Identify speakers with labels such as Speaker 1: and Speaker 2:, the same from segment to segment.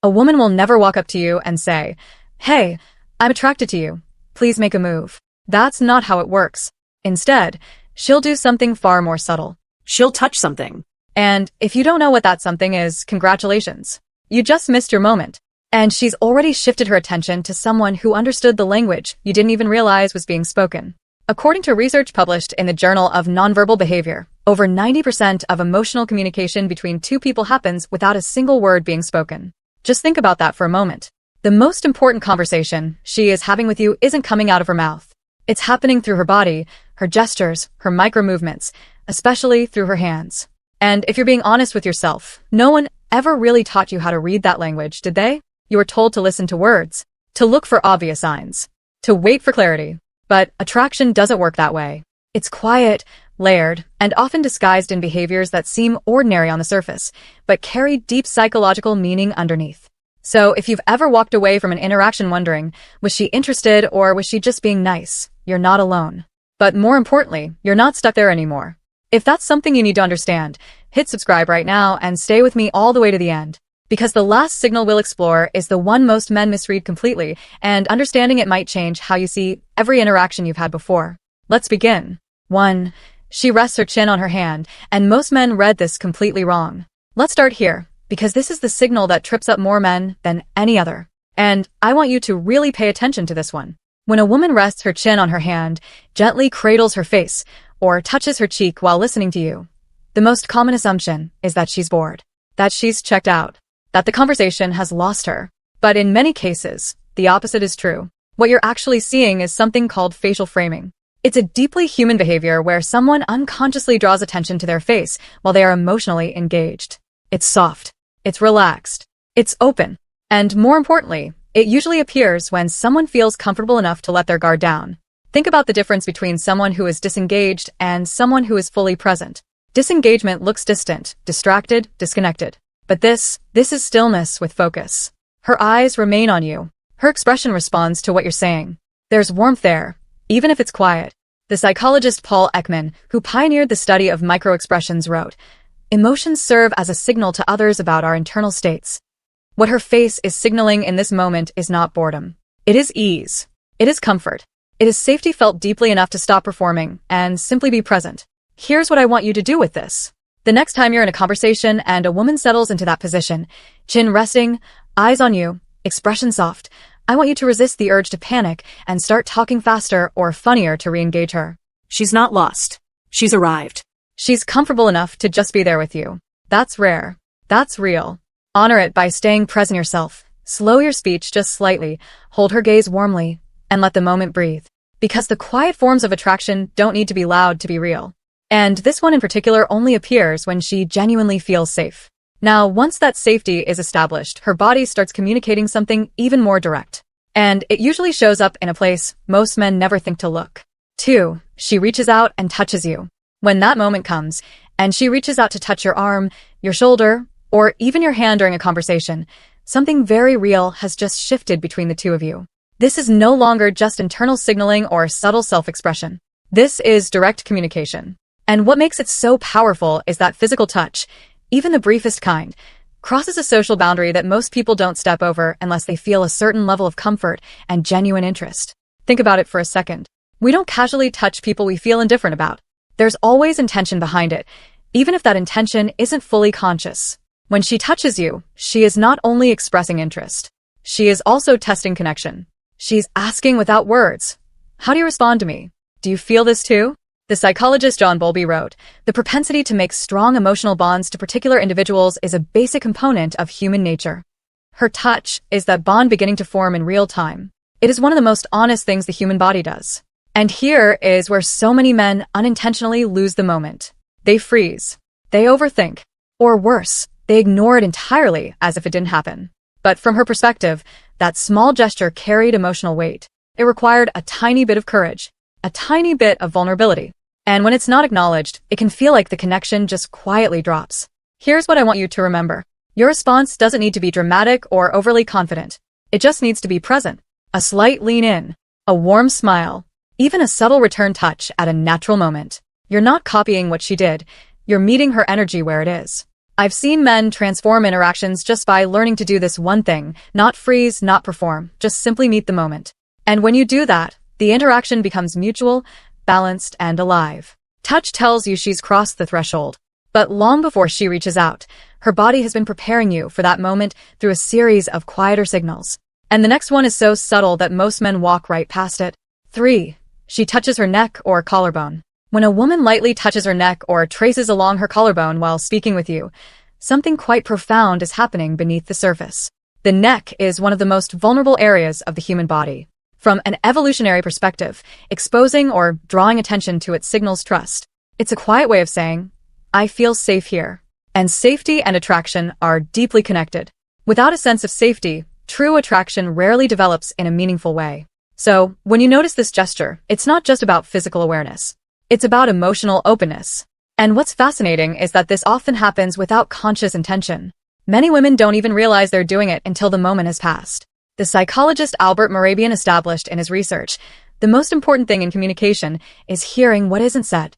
Speaker 1: A woman will never walk up to you and say, "Hey, I'm attracted to you. Please make a move." That's not how it works. Instead, she'll do something far more subtle.
Speaker 2: She'll touch something.
Speaker 1: And if you don't know what that something is, congratulations. You just missed your moment. And she's already shifted her attention to someone who understood the language you didn't even realize was being spoken. According to research published in the Journal of Nonverbal Behavior, over 90% of emotional communication between two people happens without a single word being spoken. Just think about that for a moment. The most important conversation she is having with you isn't coming out of her mouth. It's happening through her body, her gestures, her micro movements, especially through her hands. And if you're being honest with yourself, no one ever really taught you how to read that language, did they? You were told to listen to words, to look for obvious signs, to wait for clarity. But attraction doesn't work that way. It's quiet, layered, and often disguised in behaviors that seem ordinary on the surface, but carry deep psychological meaning underneath. So if you've ever walked away from an interaction wondering, was she interested or was she just being nice? You're not alone. But more importantly, you're not stuck there anymore. If that's something you need to understand, hit subscribe right now and stay with me all the way to the end. Because the last signal we'll explore is the one most men misread completely, and understanding it might change how you see every interaction you've had before. Let's begin. 1. She rests her chin on her hand, and most men read this completely wrong. Let's start here, because this is the signal that trips up more men than any other. And I want you to really pay attention to this one. When a woman rests her chin on her hand, gently cradles her face, or touches her cheek while listening to you, the most common assumption is that she's bored, that she's checked out, that the conversation has lost her. But in many cases, the opposite is true. What you're actually seeing is something called facial framing. It's a deeply human behavior where someone unconsciously draws attention to their face while they are emotionally engaged. It's soft. It's relaxed. It's open. And more importantly, it usually appears when someone feels comfortable enough to let their guard down. Think about the difference between someone who is disengaged and someone who is fully present. Disengagement looks distant, distracted, disconnected. But this is stillness with focus. Her eyes remain on you. Her expression responds to what you're saying. There's warmth there, even if it's quiet. The psychologist Paul Ekman, who pioneered the study of microexpressions, wrote, "Emotions serve as a signal to others about our internal states. What her face is signaling in this moment is not boredom. It is ease. It is comfort. It is safety felt deeply enough to stop performing and simply be present." Here's what I want you to do with this. The next time you're in a conversation and a woman settles into that position, chin resting, eyes on you, expression soft, I want you to resist the urge to panic and start talking faster or funnier to re-engage her.
Speaker 2: She's not lost. She's arrived.
Speaker 1: She's comfortable enough to just be there with you. That's rare. That's real. Honor it by staying present yourself. Slow your speech just slightly, hold her gaze warmly, and let the moment breathe. Because the quiet forms of attraction don't need to be loud to be real. And this one in particular only appears when she genuinely feels safe. Now, once that safety is established, her body starts communicating something even more direct. And it usually shows up in a place most men never think to look. 2. She reaches out and touches you. When that moment comes, and she reaches out to touch your arm, your shoulder, or even your hand during a conversation, something very real has just shifted between the two of you. This is no longer just internal signaling or subtle self-expression. This is direct communication. And what makes it so powerful is that physical touch, even the briefest kind, crosses a social boundary that most people don't step over unless they feel a certain level of comfort and genuine interest. Think about it for a second. We don't casually touch people we feel indifferent about. There's always intention behind it, even if that intention isn't fully conscious. When she touches you, she is not only expressing interest. She is also testing connection. She's asking without words, "How do you respond to me? Do you feel this too?" The psychologist John Bowlby wrote, "The propensity to make strong emotional bonds to particular individuals is a basic component of human nature." Her touch is that bond beginning to form in real time. It is one of the most honest things the human body does. And here is where so many men unintentionally lose the moment. They freeze. They overthink. Or worse, they ignore it entirely as if it didn't happen. But from her perspective, that small gesture carried emotional weight. It required a tiny bit of courage, a tiny bit of vulnerability. And when it's not acknowledged, it can feel like the connection just quietly drops. Here's what I want you to remember. Your response doesn't need to be dramatic or overly confident. It just needs to be present. A slight lean in, a warm smile, even a subtle return touch at a natural moment. You're not copying what she did. You're meeting her energy where it is. I've seen men transform interactions just by learning to do this one thing, not freeze, not perform, just simply meet the moment. And when you do that, the interaction becomes mutual, balanced, and alive. Touch tells you she's crossed the threshold. But long before she reaches out, her body has been preparing you for that moment through a series of quieter signals. And the next one is so subtle that most men walk right past it. 3. She touches her neck or collarbone. When a woman lightly touches her neck or traces along her collarbone while speaking with you, something quite profound is happening beneath the surface. The neck is one of the most vulnerable areas of the human body. From an evolutionary perspective, exposing or drawing attention to it signals trust. It's a quiet way of saying, I feel safe here. And safety and attraction are deeply connected. Without a sense of safety, true attraction rarely develops in a meaningful way. So, when you notice this gesture, it's not just about physical awareness. It's about emotional openness. And what's fascinating is that this often happens without conscious intention. Many women don't even realize they're doing it until the moment has passed. The psychologist Albert Morabian established in his research, the most important thing in communication is hearing what isn't said.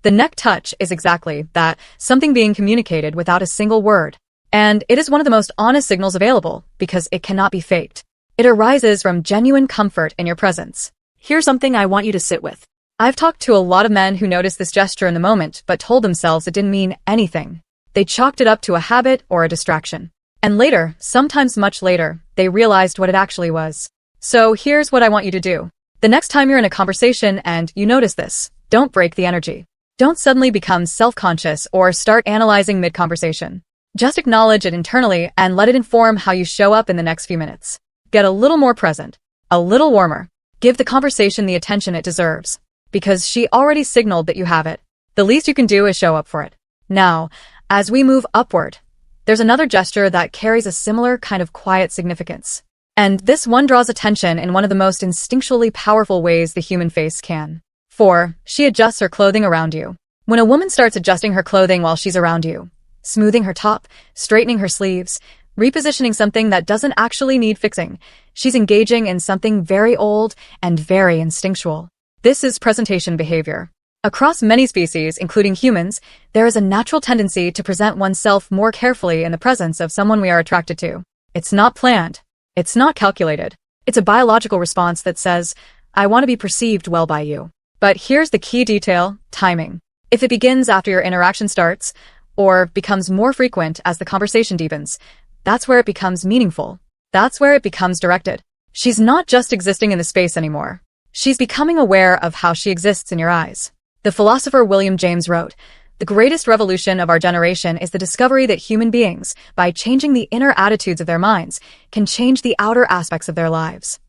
Speaker 1: The neck touch is exactly that, something being communicated without a single word. And it is one of the most honest signals available because it cannot be faked. It arises from genuine comfort in your presence.
Speaker 2: Here's something I want you to sit with.
Speaker 1: I've talked to a lot of men who noticed this gesture in the moment but told themselves it didn't mean anything. They chalked it up to a habit or a distraction. And later, sometimes much later, they realized what it actually was. So here's what I want you to do. The next time you're in a conversation and you notice this, don't break the energy. Don't suddenly become self-conscious or start analyzing mid-conversation. Just acknowledge it internally and let it inform how you show up in the next few minutes. Get a little more present, a little warmer. Give the conversation the attention it deserves. Because she already signaled that you have it. The least you can do is show up for it. Now, as we move upward, there's another gesture that carries a similar kind of quiet significance. And this one draws attention in one of the most instinctually powerful ways the human face can. 4. She adjusts her clothing around you. When a woman starts adjusting her clothing while she's around you, smoothing her top, straightening her sleeves, repositioning something that doesn't actually need fixing, she's engaging in something very old and very instinctual. This is presentation behavior. Across many species, including humans, there is a natural tendency to present oneself more carefully in the presence of someone we are attracted to. It's not planned. It's not calculated. It's a biological response that says, I want to be perceived well by you. But here's the key detail, timing. If it begins after your interaction starts, or becomes more frequent as the conversation deepens, that's where it becomes meaningful. That's where it becomes directed. She's not just existing in the space anymore. She's becoming aware of how she exists in your eyes. The philosopher William James wrote, the greatest revolution of our generation is the discovery that human beings, by changing the inner attitudes of their minds, can change the outer aspects of their lives.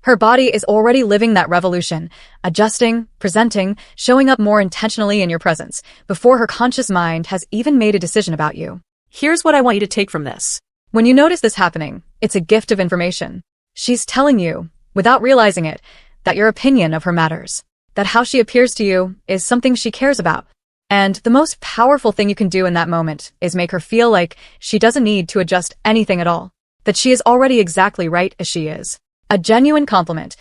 Speaker 1: Her body is already living that revolution, adjusting, presenting, showing up more intentionally in your presence, before her conscious mind has even made a decision about you.
Speaker 2: Here's what I want you to take from this.
Speaker 1: When you notice this happening, it's a gift of information. She's telling you, without realizing it, that your opinion of her matters, that how she appears to you is something she cares about. And the most powerful thing you can do in that moment is make her feel like she doesn't need to adjust anything at all, that she is already exactly right as she is. A genuine compliment,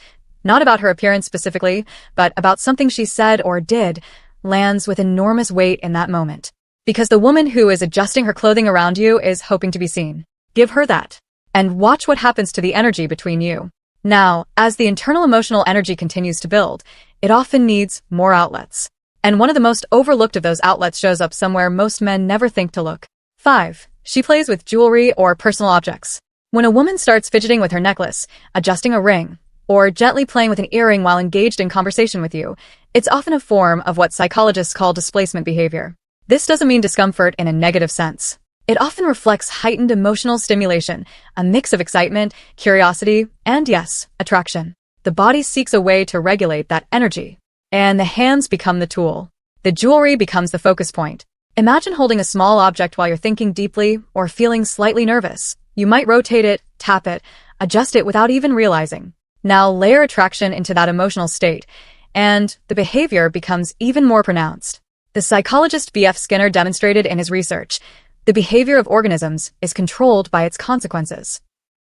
Speaker 1: not about her appearance specifically, but about something she said or did, lands with enormous weight in that moment. Because the woman who is adjusting her clothing around you is hoping to be seen. Give her that. And watch what happens to the energy between you. Now, as the internal emotional energy continues to build, it often needs more outlets. And one of the most overlooked of those outlets shows up somewhere most men never think to look. 5. She plays with jewelry or personal objects. When a woman starts fidgeting with her necklace, adjusting a ring, or gently playing with an earring while engaged in conversation with you, it's often a form of what psychologists call displacement behavior. This doesn't mean discomfort in a negative sense. It often reflects heightened emotional stimulation, a mix of excitement, curiosity, and yes, attraction. The body seeks a way to regulate that energy, and the hands become the tool. The jewelry becomes the focus point. Imagine holding a small object while you're thinking deeply or feeling slightly nervous. You might rotate it, tap it, adjust it without even realizing. Now layer attraction into that emotional state, and the behavior becomes even more pronounced. The psychologist B.F. Skinner demonstrated in his research, the behavior of organisms is controlled by its consequences.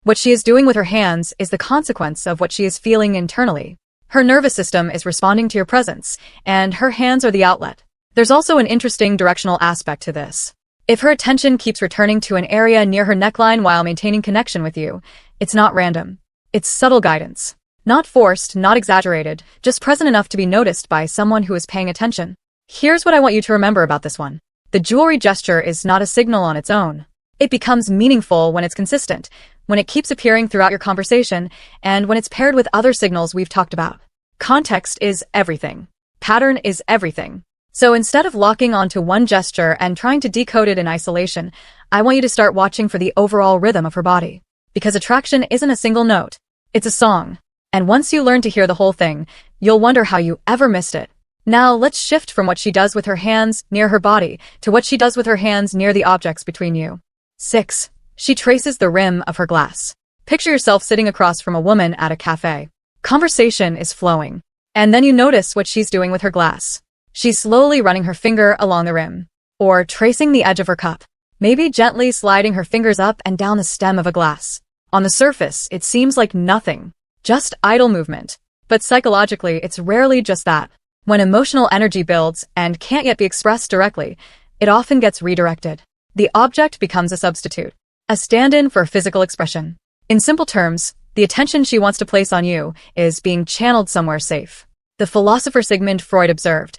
Speaker 1: What she is doing with her hands is the consequence of what she is feeling internally. Her nervous system is responding to your presence, and her hands are the outlet. There's also an interesting directional aspect to this. If her attention keeps returning to an area near her neckline while maintaining connection with you, it's not random. It's subtle guidance. Not forced, not exaggerated, just present enough to be noticed by someone who is paying attention. Here's what I want you to remember about this one. The jewelry gesture is not a signal on its own. It becomes meaningful when it's consistent, when it keeps appearing throughout your conversation, and when it's paired with other signals we've talked about. Context is everything. Pattern is everything. So instead of locking onto one gesture and trying to decode it in isolation, I want you to start watching for the overall rhythm of her body. Because attraction isn't a single note. It's a song. And once you learn to hear the whole thing, you'll wonder how you ever missed it. Now let's shift from what she does with her hands near her body to what she does with her hands near the objects between you. 6. She traces the rim of her glass. Picture yourself sitting across from a woman at a cafe. Conversation is flowing. And then you notice what she's doing with her glass. She's slowly running her finger along the rim, or tracing the edge of her cup, maybe gently sliding her fingers up and down the stem of a glass. On the surface, it seems like nothing, just idle movement. But psychologically, it's rarely just that. When emotional energy builds and can't yet be expressed directly, it often gets redirected. The object becomes a substitute, a stand-in for physical expression. In simple terms, the attention she wants to place on you is being channeled somewhere safe. The philosopher Sigmund Freud observed,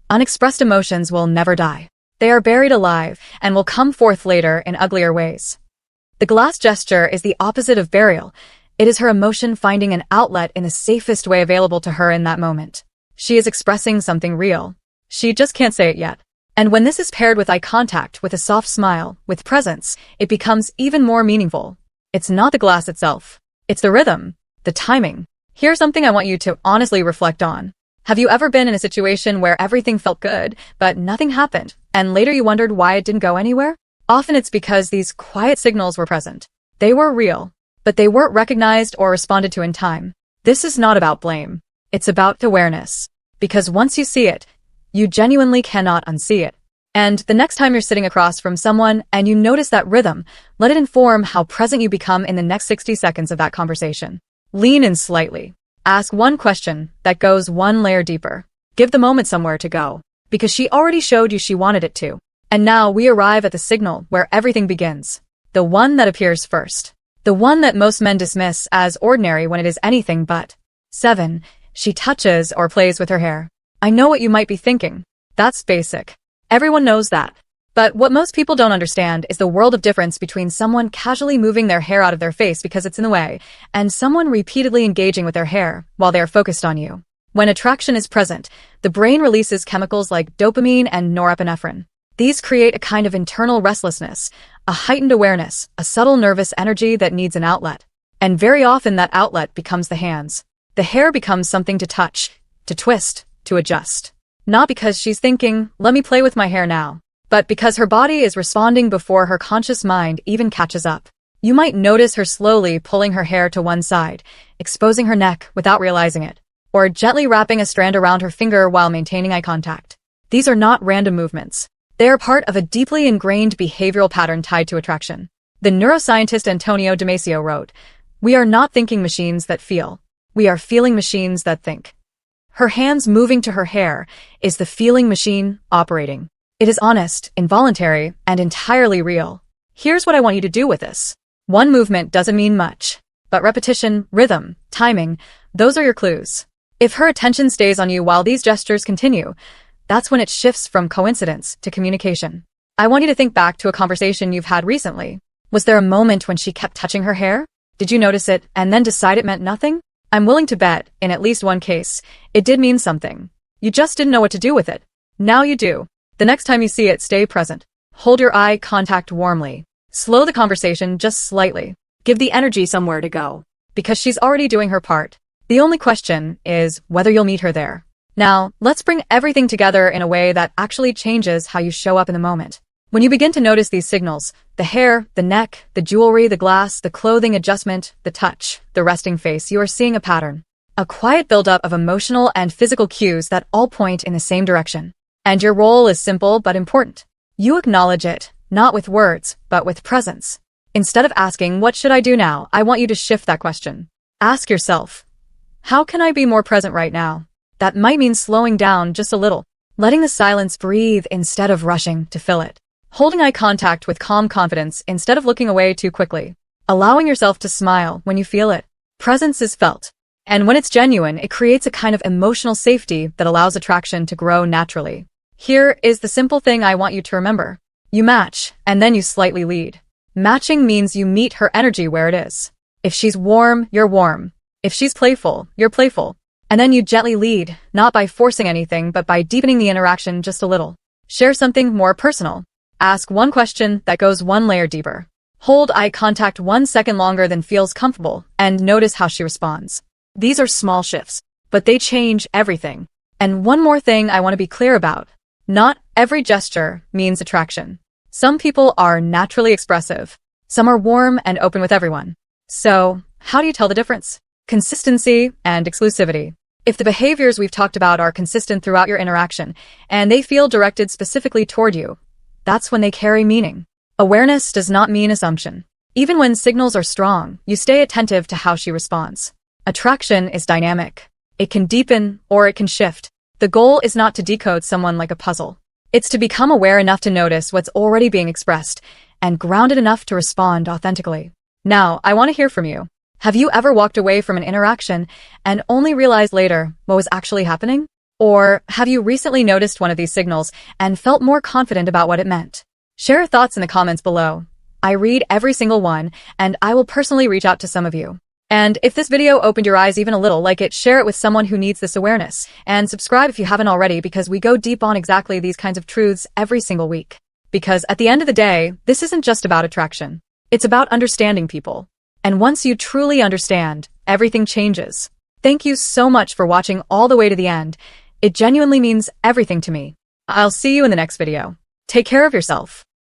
Speaker 1: unexpressed emotions will never die. They are buried alive and will come forth later in uglier ways. The glass gesture is the opposite of burial. It is her emotion finding an outlet in the safest way available to her in that moment. She is expressing something real. She just can't say it yet. And when this is paired with eye contact, with a soft smile, with presence, it becomes even more meaningful. It's not the glass itself. It's the rhythm, the timing. Here's something I want you to honestly reflect on. Have you ever been in a situation where everything felt good, but nothing happened, and later you wondered why it didn't go anywhere? Often it's because these quiet signals were present. They were real, but they weren't recognized or responded to in time. This is not about blame. It's about awareness. Because once you see it, you genuinely cannot unsee it. And the next time you're sitting across from someone and you notice that rhythm, let it inform how present you become in the next 60 seconds of that conversation. Lean in slightly. Ask one question that goes one layer deeper. Give the moment somewhere to go, because she already showed you she wanted it to. And now we arrive at the signal where everything begins. The one that appears first. The one that most men dismiss as ordinary when it is anything but. 7. She touches or plays with her hair. I know what you might be thinking. That's basic. Everyone knows that. But what most people don't understand is the world of difference between someone casually moving their hair out of their face because it's in the way, and someone repeatedly engaging with their hair while they are focused on you. When attraction is present, the brain releases chemicals like dopamine and norepinephrine. These create a kind of internal restlessness, a heightened awareness, a subtle nervous energy that needs an outlet. And very often that outlet becomes the hands. The hair becomes something to touch, to twist, to adjust. Not because she's thinking, let me play with my hair now, but because her body is responding before her conscious mind even catches up. You might notice her slowly pulling her hair to one side, exposing her neck without realizing it, or gently wrapping a strand around her finger while maintaining eye contact. These are not random movements. They are part of a deeply ingrained behavioral pattern tied to attraction. The neuroscientist Antonio Damasio wrote, "We are not thinking machines that feel. We are feeling machines that think." Her hands moving to her hair is the feeling machine operating. It is honest, involuntary, and entirely real. Here's what I want you to do with this. One movement doesn't mean much, but repetition, rhythm, timing, those are your clues. If her attention stays on you while these gestures continue, that's when it shifts from coincidence to communication. I want you to think back to a conversation you've had recently. Was there a moment when she kept touching her hair? Did you notice it and then decide it meant nothing? I'm willing to bet, in at least one case, it did mean something. You just didn't know what to do with it. Now you do. The next time you see it, stay present. Hold your eye contact warmly. Slow the conversation just slightly. Give the energy somewhere to go. Because she's already doing her part. The only question is whether you'll meet her there. Now, let's bring everything together in a way that actually changes how you show up in the moment. When you begin to notice these signals, the hair, the neck, the jewelry, the glass, the clothing adjustment, the touch, the resting face, you are seeing a pattern. A quiet buildup of emotional and physical cues that all point in the same direction. And your role is simple but important. You acknowledge it, not with words, but with presence. Instead of asking, what should I do now? I want you to shift that question. Ask yourself, how can I be more present right now? That might mean slowing down just a little, letting the silence breathe instead of rushing to fill it. Holding eye contact with calm confidence instead of looking away too quickly. Allowing yourself to smile when you feel it. Presence is felt. And when it's genuine, it creates a kind of emotional safety that allows attraction to grow naturally. Here is the simple thing I want you to remember. You match, and then you slightly lead. Matching means you meet her energy where it is. If she's warm, you're warm. If she's playful, you're playful. And then you gently lead, not by forcing anything but by deepening the interaction just a little. Share something more personal. Ask one question that goes one layer deeper. Hold eye contact 1 second longer than feels comfortable, and notice how she responds.
Speaker 2: These are small shifts,
Speaker 1: But they change everything. And one more thing I want to be clear about. Not every gesture means attraction. Some people are naturally expressive. Some are warm and open with everyone. So, how do you tell the difference? Consistency and exclusivity. If the behaviors we've talked about are consistent throughout your interaction, and they feel directed specifically toward you, that's when they carry meaning. Awareness does not mean assumption. Even when signals are strong, you stay attentive to how she responds. Attraction is dynamic. It can deepen or it can shift. The goal is not to decode someone like a puzzle. It's to become aware enough to notice what's already being expressed and grounded enough to respond authentically. Now, I want to hear from you. Have you ever walked away from an interaction and only realized later what was actually happening? Or have you recently noticed one of these signals and felt more confident about what it meant? Share your thoughts in the comments below. I read every single one, and I will personally reach out to some of you. And if this video opened your eyes even a little, like it, share it with someone who needs this awareness, and subscribe if you haven't already, because we go deep on exactly these kinds of truths every single week. Because at the end of the day, this isn't just about attraction. It's about understanding people. And once you truly understand, everything changes. Thank you so much for watching all the way to the end. It genuinely means everything to me. I'll see you in the next video. Take care of yourself.